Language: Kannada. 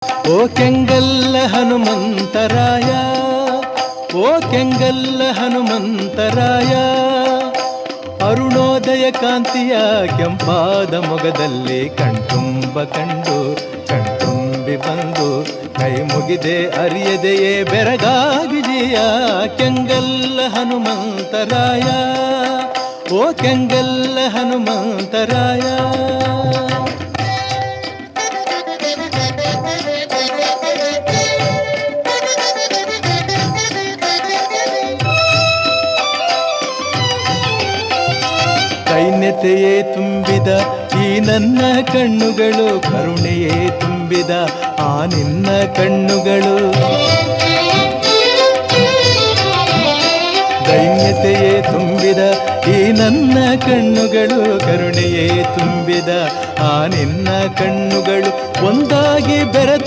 ಓ ಕೆಂಗಲ್ಲ ಹನುಮಂತರಾಯ, ಓ ಕೆಂಗಲ್ಲ ಹನುಮಂತರಾಯ, ಅರುಣೋದಯ ಕಾಂತಿಯ ಕೆಂಪಾದ ಮೊಗದಲ್ಲಿ ಕಣ್ತುಂಬ ಕಂಡು ಕಣ್ತುಂಬಿ ಬಂದು ಕೈ ಮುಗಿದೆ ಅರಿಯದೆಯೇ ಬೆರಗಾಗಿದೆಯ ಕೆಂಗಲ್ಲ ಹನುಮಂತರಾಯ, ಓ ಕೆಂಗಲ್ಲ ಹನುಮಂತರಾಯ. ದೈನ್ಯತೆಯೇ ತುಂಬಿದ ಈ ನನ್ನ ಕಣ್ಣುಗಳು, ಕರುಣೆಯೇ ತುಂಬಿದ ಆ ನಿನ್ನ ಕಣ್ಣುಗಳು. ದೈನ್ಯತೆಯೇ ತುಂಬಿದ ಈ ನನ್ನ ಕಣ್ಣುಗಳು, ಕರುಣೆಯೇ ತುಂಬಿದ ಆ ನಿನ್ನ ಕಣ್ಣುಗಳು ಒಂದಾಗಿ ಬೆರೆತ